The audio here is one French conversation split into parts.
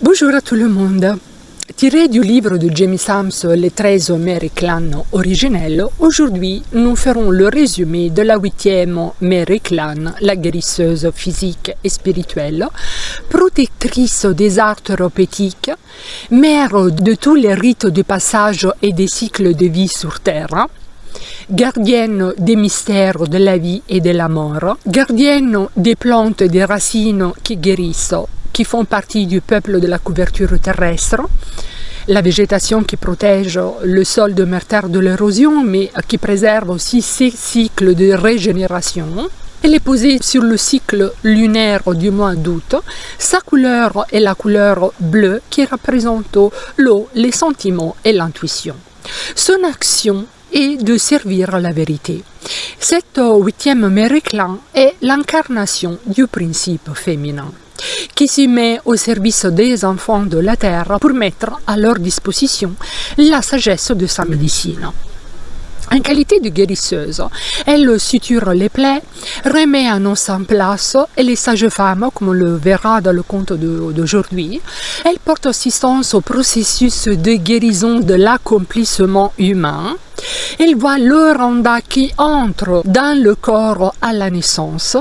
Bonjour à tout le monde. Tiré du livre de Jamie Sams, Les 13 Mary Clan originel, aujourd'hui nous ferons le résumé de la 8e Mary Clan, la guérisseuse physique et spirituelle, protectrice des arts thérapeutiques, mère de tous les rites de passage et des cycles de vie sur Terre, gardienne des mystères de la vie et de la mort, gardienne des plantes et des racines qui guérissent, qui font partie du peuple de la couverture terrestre, la végétation qui protège le sol de terre de l'érosion, mais qui préserve aussi ses cycles de régénération. Elle est posée sur le cycle lunaire du mois d'août. Sa couleur est la couleur bleue qui représente l'eau, les sentiments et l'intuition. Son action est de servir la vérité. Cette 8e Mary Clan est l'incarnation du principe féminin, qui se met au service des enfants de la terre pour mettre à leur disposition la sagesse de sa médecine. En qualité de guérisseuse, elle suture les plaies, remet un os en place et les sages-femmes, comme on le verra dans le conte d'aujourd'hui, elle porte assistance au processus de guérison de l'accomplissement humain. Elle voit l'oranda qui entre dans le corps à la naissance,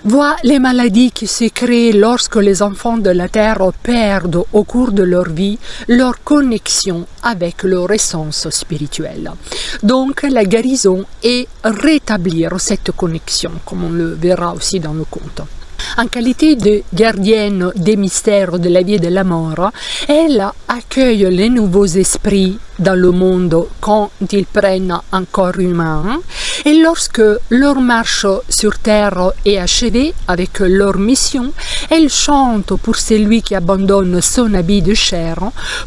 voit les maladies qui se créent lorsque les enfants de la terre perdent au cours de leur vie leur connexion avec leur essence spirituelle. Donc la guérison est rétablir cette connexion, comme on le verra aussi dans le conte. En qualité de gardienne des mystères de la vie et de la mort, elle accueille les nouveaux esprits dans le monde quand ils prennent un corps humain, et lorsque leur marche sur terre est achevée avec leur mission, elle chante pour celui qui abandonne son habit de chair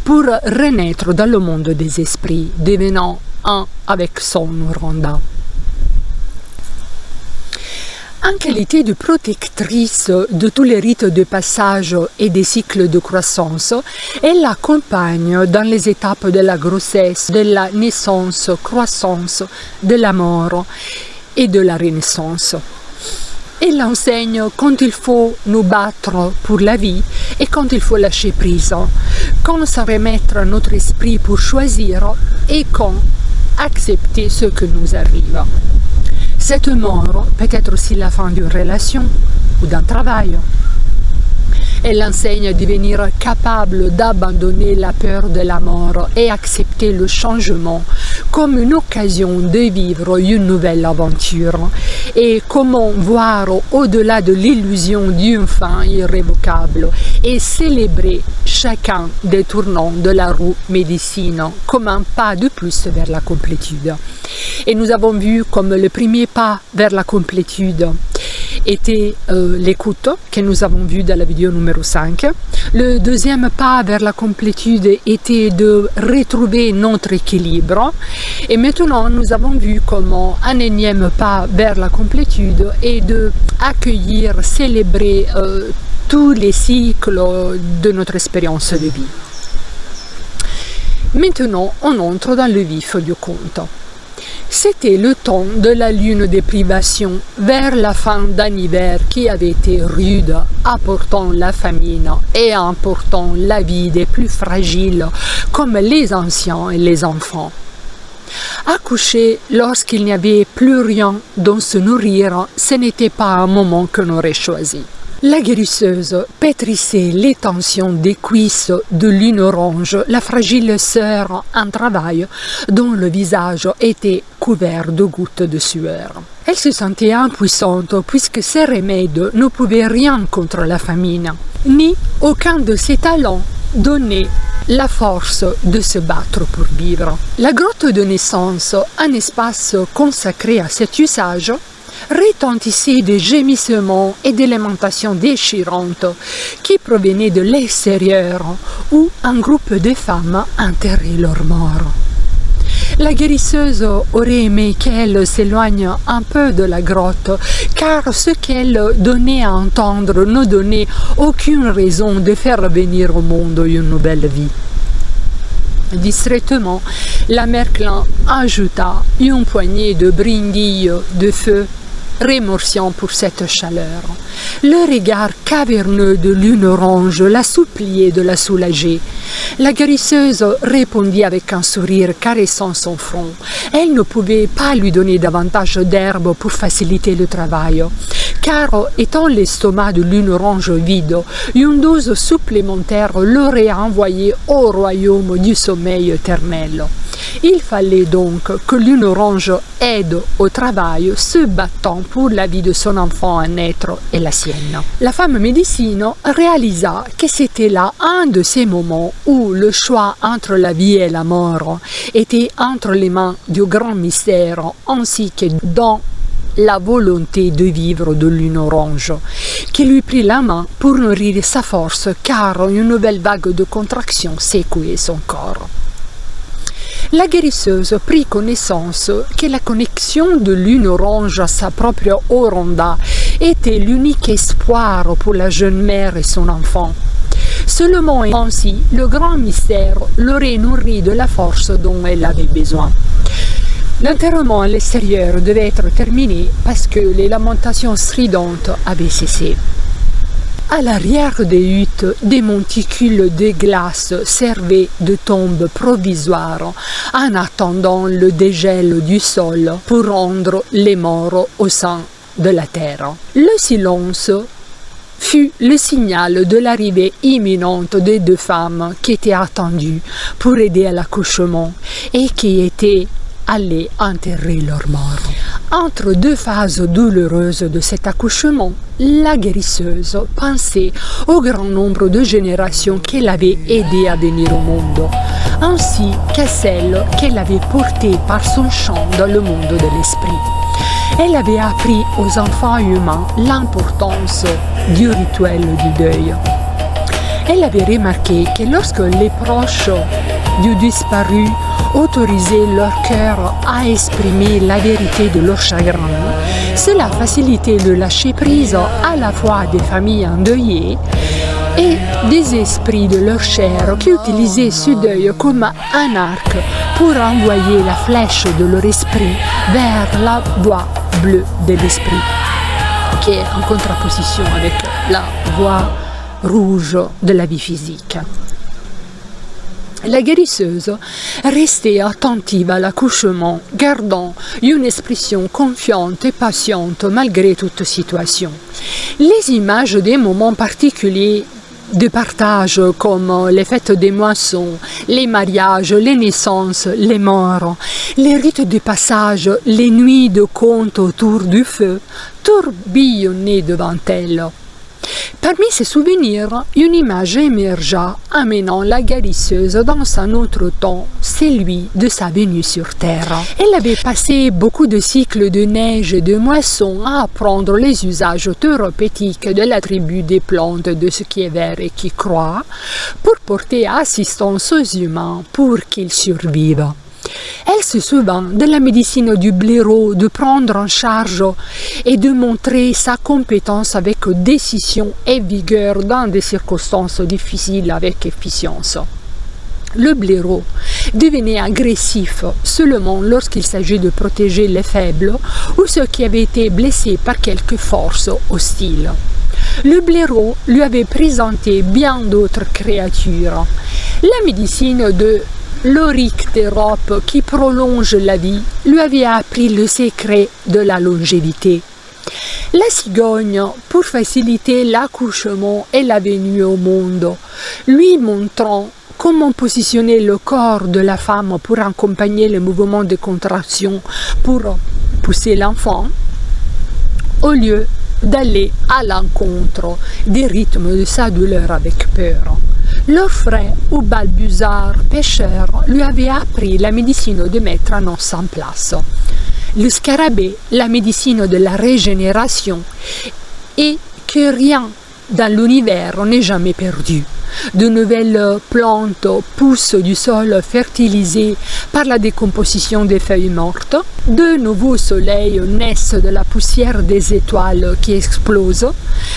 pour renaître dans le monde des esprits, devenant un avec son oranda. En qualité de protectrice de tous les rites de passage et des cycles de croissance, elle accompagne dans les étapes de la grossesse, de la naissance, croissance, de la mort et de la renaissance. Elle enseigne quand il faut nous battre pour la vie et quand il faut lâcher prise, quand se remettre à notre esprit pour choisir et quand accepter ce que nous arrive. Cette mort peut être aussi la fin d'une relation ou d'un travail. Elle enseigne à devenir capable d'abandonner la peur de la mort et accepter le changement comme une occasion de vivre une nouvelle aventure et comment voir au-delà de l'illusion d'une fin irrévocable et célébrer chacun des tournants de la roue médecine comme un pas de plus vers la complétude. Et nous avons vu comme le premier pas vers la complétude était l'écoute que nous avons vu dans la vidéo numéro 5. Le deuxième pas vers la complétude était de retrouver notre équilibre. Et maintenant, nous avons vu comment un énième pas vers la complétude est de accueillir, célébrer tous les cycles de notre expérience de vie. Maintenant, on entre dans le vif du conte. C'était le temps de la lune des privations, vers la fin d'un hiver qui avait été rude, apportant la famine et emportant la vie des plus fragiles, comme les anciens et les enfants. Accoucher lorsqu'il n'y avait plus rien dont se nourrir, ce n'était pas un moment qu'on aurait choisi. La guérisseuse pétrissait les tensions des cuisses de lune orange, la fragile sœur en travail, dont le visage était couvert de gouttes de sueur. Elle se sentait impuissante puisque ses remèdes ne pouvaient rien contre la famine, ni aucun de ses talents donnait la force de se battre pour vivre. La grotte de naissance, un espace consacré à cet usage, retentissait des gémissements et des lamentations déchirantes qui provenaient de l'extérieur où un groupe de femmes enterrait leurs morts. La guérisseuse aurait aimé qu'elle s'éloigne un peu de la grotte, car ce qu'elle donnait à entendre ne donnait aucune raison de faire venir au monde une nouvelle vie. Distraitement, la mère Clan ajouta une poignée de brindilles de feu remerciant pour cette chaleur. Le regard caverneux de lune orange la suppliait de la soulager. La guérisseuse répondit avec un sourire caressant son front. Elle ne pouvait pas lui donner davantage d'herbe pour faciliter le travail, car étant l'estomac de lune orange vide, une dose supplémentaire l'aurait envoyé au royaume du sommeil éternel. Il fallait donc que lune orange aide au travail, se battant pour la vie de son enfant à naître et la sienne. La femme médecine réalisa que c'était là un de ces moments où le choix entre la vie et la mort était entre les mains du grand mystère, ainsi que dans la volonté de vivre de lune orange, qui lui prit la main pour nourrir sa force, car une nouvelle vague de contraction secouait son corps. La guérisseuse prit connaissance que la connexion de lune orange à sa propre Oronda était l'unique espoir pour la jeune mère et son enfant. Seulement ainsi, le grand mystère l'aurait nourrie de la force dont elle avait besoin. L'enterrement à l'extérieur devait être terminé parce que les lamentations stridentes avaient cessé. À l'arrière des huttes, des monticules de glace servaient de tombes provisoires en attendant le dégel du sol pour rendre les morts au sein de la terre. Le silence fut le signal de l'arrivée imminente des deux femmes qui étaient attendues pour aider à l'accouchement et qui étaient allées enterrer leurs morts. Entre deux phases douloureuses de cet accouchement, la guérisseuse pensait au grand nombre de générations qu'elle avait aidées à venir au monde, ainsi qu'à celles qu'elle avait portées par son chant dans le monde de l'esprit. Elle avait appris aux enfants humains l'importance du rituel du deuil. Elle avait remarqué que lorsque les proches du disparu autorisaient leur cœur à exprimer la vérité de leur chagrin, cela facilitait le lâcher-prise à la fois des familles endeuillées et des esprits de leur chair qui utilisaient ce deuil comme un arc pour envoyer la flèche de leur esprit vers la voie bleue de l'esprit, qui est en contraposition avec la voie rouge de la vie physique. La guérisseuse restait attentive à l'accouchement, gardant une expression confiante et patiente malgré toute situation. Les images des moments particuliers de partage comme les fêtes des moissons, les mariages, les naissances, les morts, les rites de passage, les nuits de contes autour du feu, tourbillonnaient devant elle. Parmi ces souvenirs, une image émergea, amenant la guérisseuse dans un autre temps, celui de sa venue sur Terre. Elle avait passé beaucoup de cycles de neige et de moissons à apprendre les usages thérapeutiques de la tribu des plantes de ce qui est vert et qui croît, pour porter assistance aux humains pour qu'ils survivent. Elle se souvint de la médecine du blaireau, de prendre en charge et de montrer sa compétence avec décision et vigueur dans des circonstances difficiles avec efficience. Le blaireau devenait agressif seulement lorsqu'il s'agit de protéger les faibles ou ceux qui avaient été blessés par quelque force hostile. Le blaireau lui avait présenté bien d'autres créatures. La médecine de l'oryctérope qui prolonge la vie lui avait appris le secret de la longévité. La cigogne, pour faciliter l'accouchement et la venue au monde, lui montrant comment positionner le corps de la femme pour accompagner les mouvements de contraction pour pousser l'enfant, au lieu d'aller à l'encontre des rythmes de sa douleur avec peur. L'orfraie ou balbuzard pêcheur lui avait appris la médecine de mettre un os en place. Le scarabée, la médecine de la régénération, et que rien dans l'univers n'est jamais perdu. De nouvelles plantes poussent du sol fertilisé par la décomposition des feuilles mortes. De nouveaux soleils naissent de la poussière des étoiles qui explosent.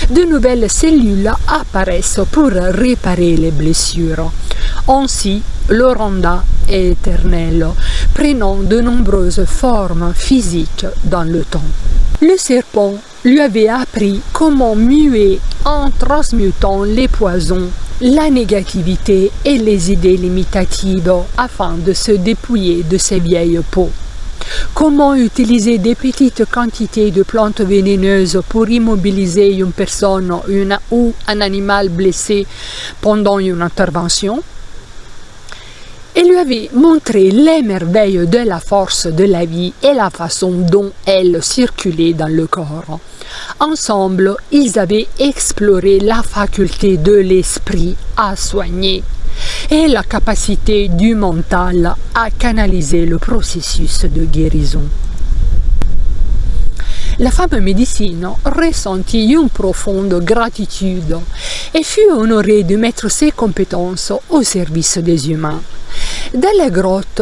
De nouvelles cellules apparaissent pour réparer les blessures. Ainsi, l'Oronda est éternelle, prenant de nombreuses formes physiques dans le temps. Le serpent lui avait appris comment muer en transmutant les poisons, la négativité et les idées limitatives afin de se dépouiller de ses vieilles peaux. Comment utiliser des petites quantités de plantes vénéneuses pour immobiliser une personne ou un animal blessé pendant une intervention. Et lui avait montré les merveilles de la force de la vie et la façon dont elle circulait dans le corps. Ensemble, ils avaient exploré la faculté de l'esprit à soigner et la capacité du mental à canaliser le processus de guérison. La femme médecine ressentit une profonde gratitude et fut honorée de mettre ses compétences au service des humains. Dans la grotte,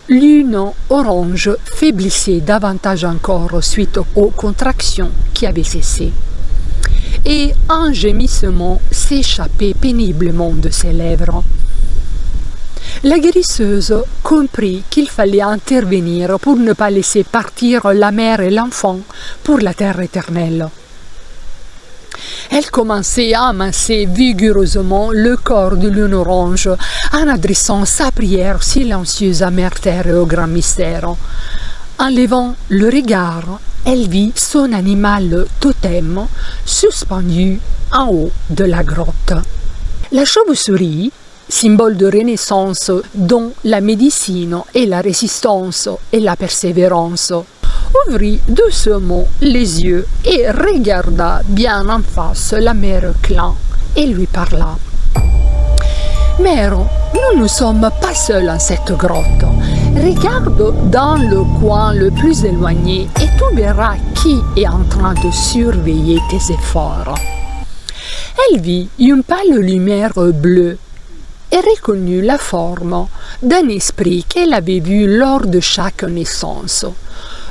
lune orange faiblissait davantage encore suite aux contractions qui avaient cessé. Et un gémissement s'échappait péniblement de ses lèvres. La guérisseuse comprit qu'il fallait intervenir pour ne pas laisser partir la mère et l'enfant pour la terre éternelle. Elle commençait à amasser vigoureusement le corps de lune orange en adressant sa prière silencieuse à Mère Terre et au grand mystère. En levant le regard, elle vit son animal totem suspendu en haut de la grotte. La chauve-souris, symbole de renaissance dont la médecine et la résistance et la persévérance, ouvrit doucement les yeux et regarda bien en face la mère Clan et lui parla. « Mère, nous ne sommes pas seuls en cette grotte. Regarde dans le coin le plus éloigné et tu verras qui est en train de surveiller tes efforts. » Elle vit une pâle lumière bleue et reconnut la forme d'un esprit qu'elle avait vu lors de chaque naissance.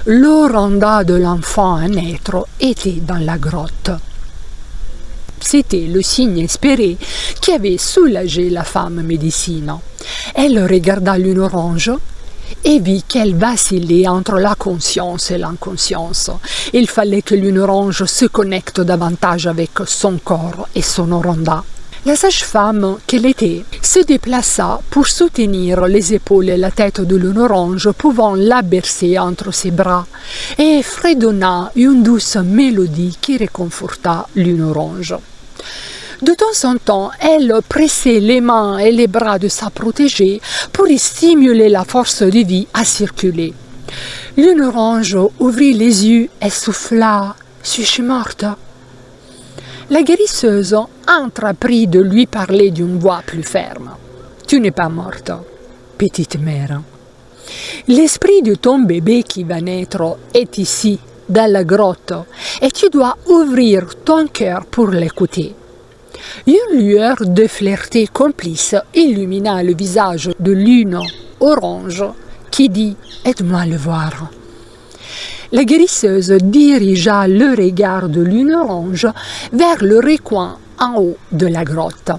L'oranda de l'enfant à naître était dans la grotte. C'était le signe espéré qui avait soulagé la femme médecine. Elle regarda lune orange et vit qu'elle vacillait entre la conscience et l'inconscience. Il fallait que lune orange se connecte davantage avec son corps et son oranda. La sage-femme qu'elle était se déplaça pour soutenir les épaules et la tête de lune orange, pouvant la bercer entre ses bras, et fredonna une douce mélodie qui réconforta lune orange. De temps en temps, elle pressait les mains et les bras de sa protégée pour y stimuler la force de vie à circuler. Lune orange ouvrit les yeux et souffla « Suis-je morte ?» La guérisseuse entreprit de lui parler d'une voix plus ferme. « Tu n'es pas morte, petite mère. L'esprit de ton bébé qui va naître est ici, dans la grotte, et tu dois ouvrir ton cœur pour l'écouter. » Une lueur de fierté complice illumina le visage de lune orange qui dit « Aide-moi à le voir ». La guérisseuse dirigea le regard de lune orange vers le recoin en haut de la grotte.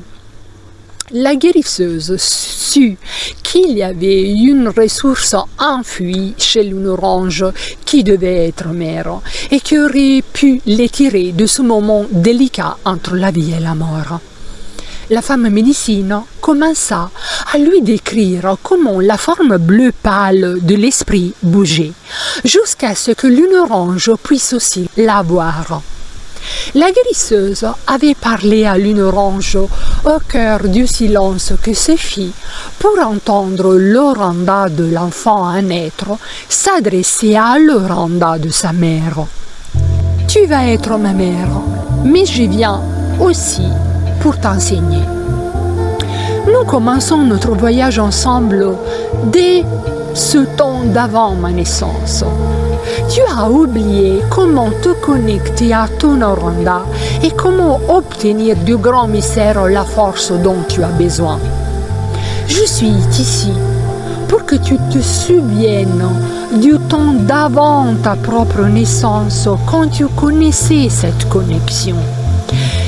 La guérisseuse sut qu'il y avait une ressource enfouie chez lune orange qui devait être mère et qui aurait pu l'étirer de ce moment délicat entre la vie et la mort. La femme médecine commença à lui décrire comment la forme bleue pâle de l'esprit bougeait, jusqu'à ce que lune orange puisse aussi la voir. La guérisseuse avait parlé à lune orange au cœur du silence que se fit pour entendre l'oranda de l'enfant à naître s'adresser à l'oranda de sa mère. « Tu vas être ma mère, mais je viens aussi pour t'enseigner. Nous commençons notre voyage ensemble dès ce temps d'avant ma naissance. Tu as oublié comment te connecter à ton oranda et comment obtenir du grand mystère la force dont tu as besoin. Je suis ici pour que tu te souviennes du temps d'avant ta propre naissance quand tu connaissais cette connexion.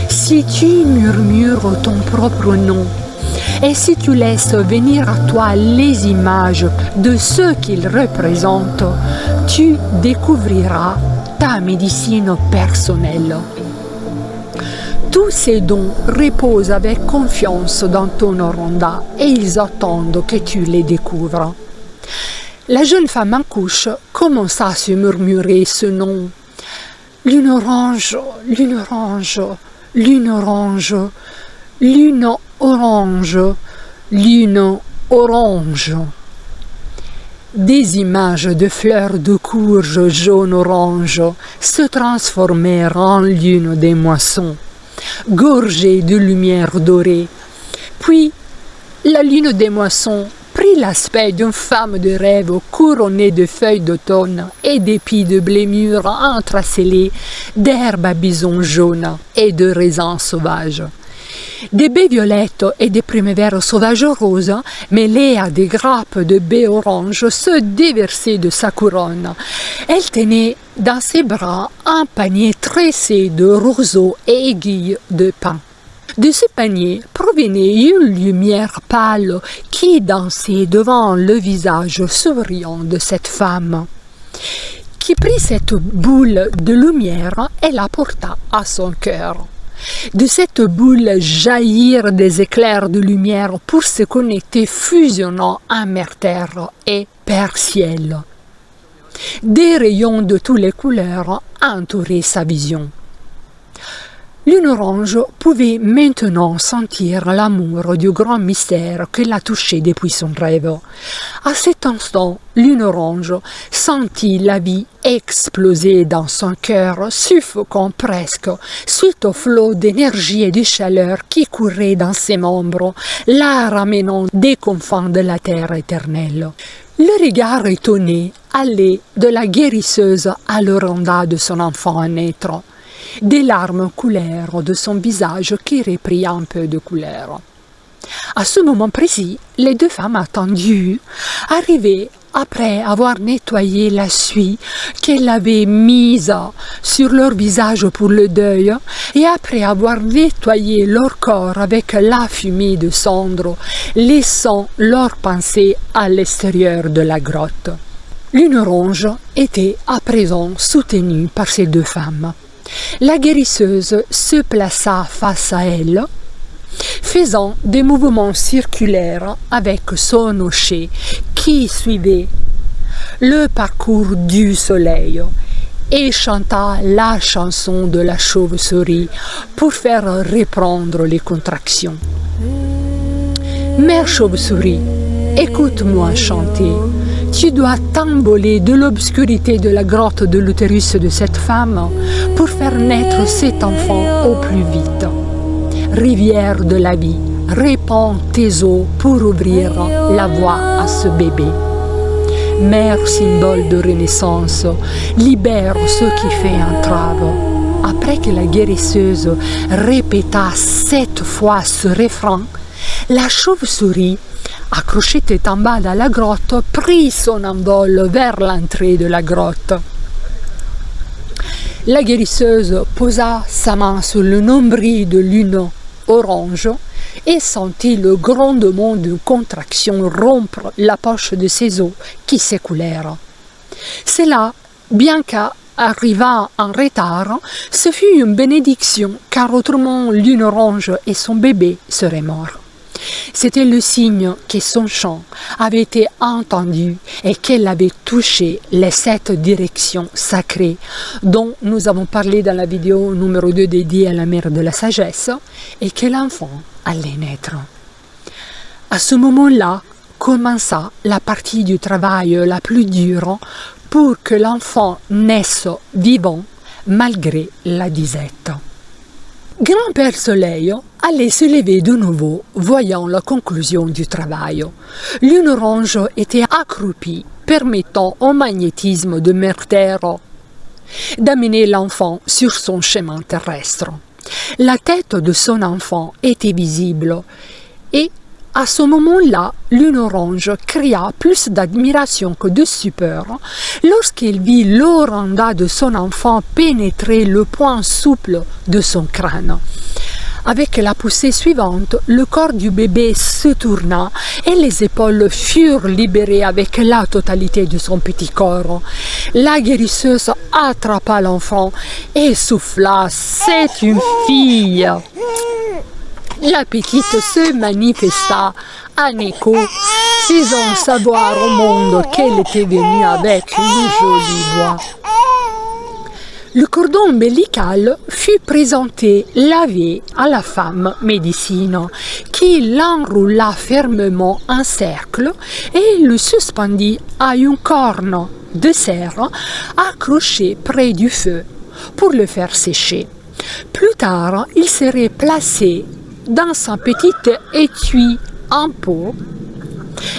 Si tu murmures ton propre nom et si tu laisses venir à toi les images de ce qu'il représente, tu découvriras ta médecine personnelle. Tous ces dons reposent avec confiance dans ton oranda et ils attendent que tu les découvres. La jeune femme en couche commença à se murmurer ce nom. Lune orange, lune orange, lune orange, lune orange, lune orange. Des images de fleurs de courge jaune-orange se transformèrent en lune des moissons, gorgée de lumière dorée. Puis, la lune des moissons prit l'aspect d'une femme de rêve couronnée de feuilles d'automne et d'épis de blé mûr entrelaçés d'herbes à bison jaunes et de raisins sauvages. Des baies violettes et des primavères sauvages roses, mêlées à des grappes de baies oranges, se déversaient de sa couronne. Elle tenait dans ses bras un panier tressé de roseaux et aiguilles de pin. De ce panier provenait une lumière pâle qui dansait devant le visage souriant de cette femme, qui prit cette boule de lumière et la porta à son cœur. De cette boule jaillirent des éclairs de lumière pour se connecter fusionnant à mer terre et père ciel. Des rayons de toutes les couleurs entouraient sa vision. Lune orange pouvait maintenant sentir l'amour du grand mystère qui la touchait depuis son rêve. À cet instant, Lune orange sentit la vie exploser dans son cœur, suffocant presque, suite au flot d'énergie et de chaleur qui courait dans ses membres, la ramenant des confins de la terre éternelle. Le regard étonné allait de la guérisseuse à l'oranda de son enfant à naître. Des larmes coulèrent de son visage qui reprit un peu de couleur. À ce moment précis, les deux femmes attendues arrivaient après avoir nettoyé la suie qu'elle avait mise sur leur visage pour le deuil et après avoir nettoyé leur corps avec la fumée de cendre, laissant leurs pensées à l'extérieur de la grotte. Lune orange était à présent soutenue par ces deux femmes. La guérisseuse se plaça face à elle, faisant des mouvements circulaires avec son hocher qui suivait le parcours du soleil et chanta la chanson de la chauve-souris pour faire reprendre les contractions. Mère chauve-souris, écoute-moi chanter. Tu dois t'envoler de l'obscurité de la grotte de l'utérus de cette femme pour faire naître cet enfant au plus vite. Rivière de la vie, répands tes eaux pour ouvrir la voie à ce bébé. Mère symbole de renaissance, libère ce qui fait entrave. Après que la guérisseuse répéta 7 fois ce refrain, la chauve-souris, accrochée tête en bas dans la grotte, prit son envol vers l'entrée de la grotte. La guérisseuse posa sa main sur le nombril de Lune orange et sentit le grondement d'une contraction rompre la poche de ses os qui s'écoulèrent. C'est là, bien qu'arrivant en retard, ce fut une bénédiction, car autrement Lune orange et son bébé seraient morts. C'était le signe que son chant avait été entendu et qu'elle avait touché les 7 directions sacrées dont nous avons parlé dans la vidéo numéro 2 dédiée à la mère de la sagesse et que l'enfant allait naître. À ce moment-là commença la partie du travail la plus dure pour que l'enfant naisse vivant malgré la disette. Grand-père Soleil allait se lever de nouveau, voyant la conclusion du travail. Lune orange était accroupie, permettant au magnétisme de Mère Terre d'amener l'enfant sur son chemin terrestre. La tête de son enfant était visible et à ce moment-là, Lune orange cria plus d'admiration que de stupeur lorsqu'elle vit l'oranda de son enfant pénétrer le point souple de son crâne. Avec la poussée suivante, le corps du bébé se tourna et les épaules furent libérées avec la totalité de son petit corps. La guérisseuse attrapa l'enfant et souffla « C'est une fille !» La petite se manifesta en écho, faisant savoir au monde qu'elle était venue avec une jolie voix. Le cordon ombilical fut présenté lavé à la femme médecine qui l'enroula fermement en cercle et le suspendit à une corne de serre accrochée près du feu pour le faire sécher. Plus tard, il serait placé dans un petit étui en peau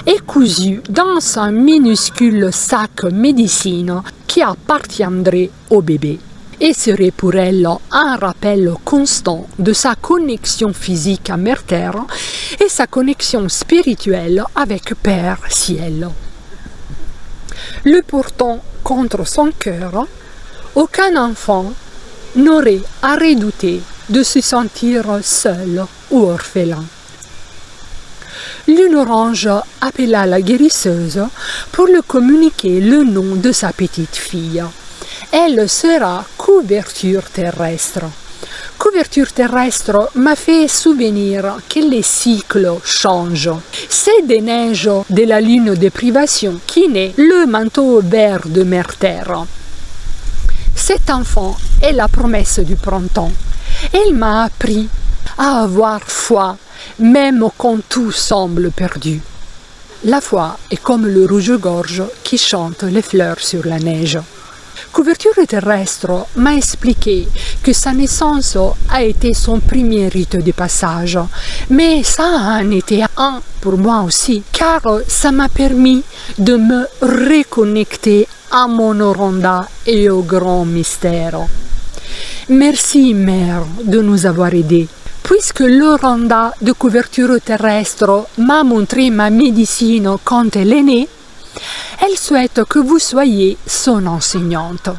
et cousu dans un minuscule sac médecine qui appartiendrait au bébé et serait pour elle un rappel constant de sa connexion physique à Mère-Terre et sa connexion spirituelle avec Père Ciel. Le portant contre son cœur, aucun enfant n'aurait à redouter de se sentir seul ou orphelin. Lune Orange appela la guérisseuse pour lui communiquer le nom de sa petite fille. Elle sera Couverture Terrestre. Couverture Terrestre m'a fait souvenir que les cycles changent. C'est des neiges de la lune de privation qui naît le manteau vert de Mère-Terre. Cet enfant est la promesse du printemps. Elle m'a appris à avoir foi, même quand tout semble perdu. La foi est comme le rouge-gorge qui chante les fleurs sur la neige. Couverture Terrestre m'a expliqué que sa naissance a été son premier rite de passage, mais ça en était un pour moi aussi, car ça m'a permis de me reconnecter à mon Oranda et au grand mystère. Merci Mère de nous avoir aidés. Puisque l'Oranda de Couverture Terrestre m'a montré ma médecine quand elle est née, elle souhaite que vous soyez son enseignante.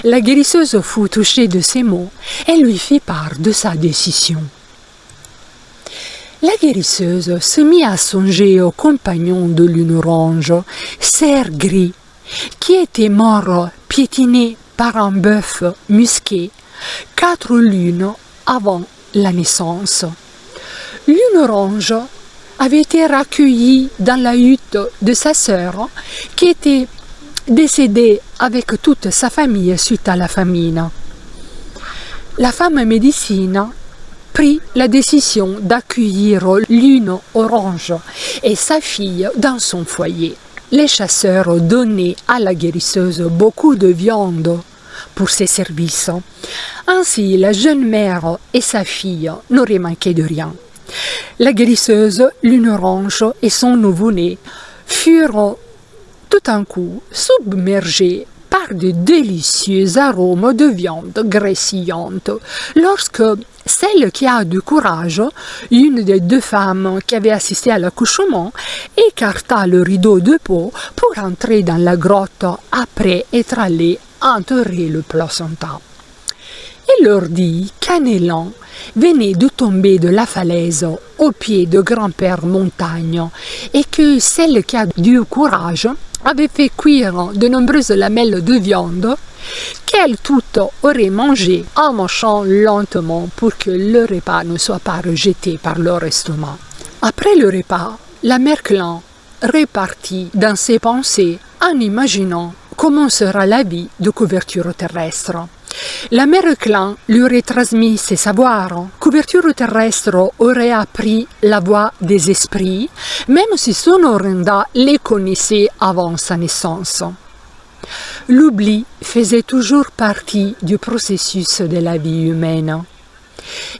La guérisseuse fut touchée de ces mots et lui fit part de sa décision. La guérisseuse se mit à songer au compagnon de Lune Orange, cerf gris, qui était mort piétiné par un bœuf musqué 4 lunes avant la naissance. Lune Orange avait été recueillie dans la hutte de sa sœur qui était décédée avec toute sa famille suite à la famine. La femme médecine prit la décision d'accueillir Lune Orange et sa fille dans son foyer. Les chasseurs donnaient à la guérisseuse beaucoup de viande pour ses services. Ainsi, la jeune mère et sa fille n'auraient manqué de rien. La guérisseuse, Lune Orange et son nouveau-né furent tout d'un coup submergés par de délicieux arômes de viande graissillante lorsque celle qui a du courage, une des 2 femmes qui avaient assisté à l'accouchement, écarta le rideau de peau pour entrer dans la grotte après être allée enterrer le placenta. Il leur dit qu'un élan venait de tomber de la falaise au pied de Grand-Père Montagne et que celle qui a du courage avait fait cuire de nombreuses lamelles de viande qu'elles toutes auraient mangées en marchant lentement pour que le repas ne soit pas rejeté par leur estomac. Après le repas, la mère Clan repartit dans ses pensées en imaginant comment sera la vie de Couverture Terrestre. La mère Clan lui aurait transmis ses savoirs. Couverture Terrestre aurait appris la voix des esprits, même si son Oranda les connaissait avant sa naissance. L'oubli faisait toujours partie du processus de la vie humaine.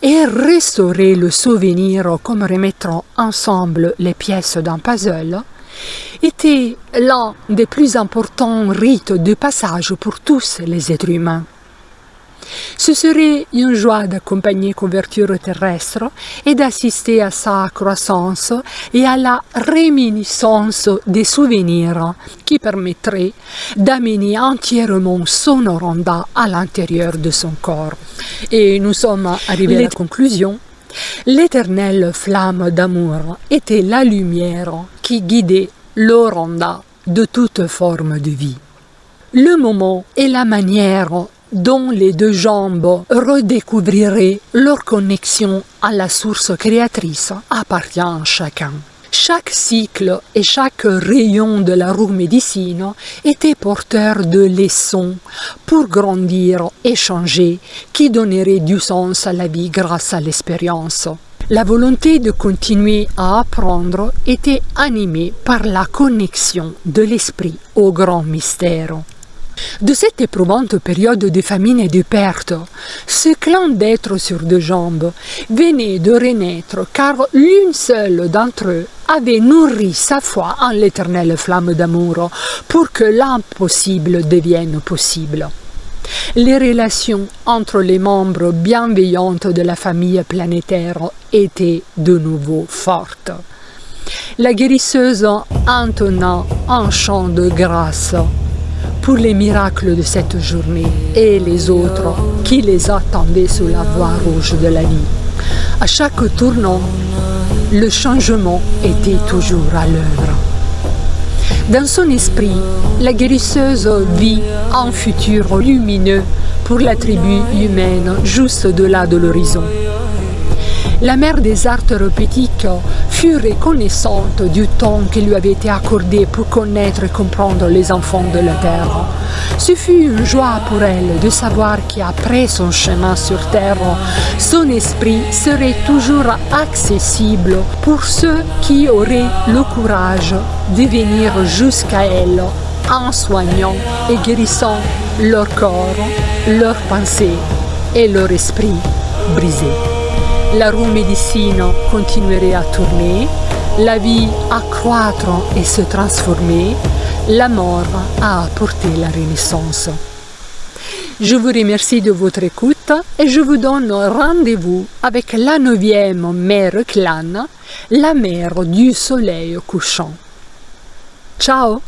Et restaurer le souvenir comme remettre ensemble les pièces d'un puzzle était l'un des plus importants rites de passage pour tous les êtres humains. Ce serait une joie d'accompagner couverture terrestre et d'assister à sa croissance et à la réminiscence des souvenirs qui permettraient d'amener entièrement son Oranda à l'intérieur de son corps. Et nous sommes arrivés à la conclusion. L'éternelle flamme d'amour était la lumière qui guidait l'Oranda de toute forme de vie. Le moment et la manière dont les deux jambes redécouvriraient leur connexion à la source créatrice appartient à chacun. Chaque cycle et chaque rayon de la roue médecine était porteur de leçons pour grandir et changer, qui donneraient du sens à la vie grâce à l'expérience. La volonté de continuer à apprendre était animée par la connexion de l'esprit au grand mystère. De cette éprouvante période de famine et de perte, ce clan d'êtres sur deux jambes venait de renaître car l'une seule d'entre eux avait nourri sa foi en l'éternelle flamme d'amour pour que l'impossible devienne possible. Les relations entre les membres bienveillantes de la famille planétaire étaient de nouveau fortes. La guérisseuse entonna un chant de grâce pour les miracles de cette journée et les autres qui les attendaient sur la voie rouge de la vie. À chaque tournant, le changement était toujours à l'œuvre. Dans son esprit, la guérisseuse vit un futur lumineux pour la tribu humaine juste au-delà de l'horizon. La mère des arts thérapeutiques fut reconnaissante du temps qui lui avait été accordé pour connaître et comprendre les enfants de la Terre. Ce fut une joie pour elle de savoir qu'après son chemin sur Terre, son esprit serait toujours accessible pour ceux qui auraient le courage de venir jusqu'à elle en soignant et guérissant leur corps, leurs pensées et leur esprit brisés. La roue médecine continuerait à tourner, la vie à croître et se transformer, la mort à apporter la renaissance. Je vous remercie de votre écoute et je vous donne rendez-vous avec la 9e mère clan, la mère du soleil couchant. Ciao!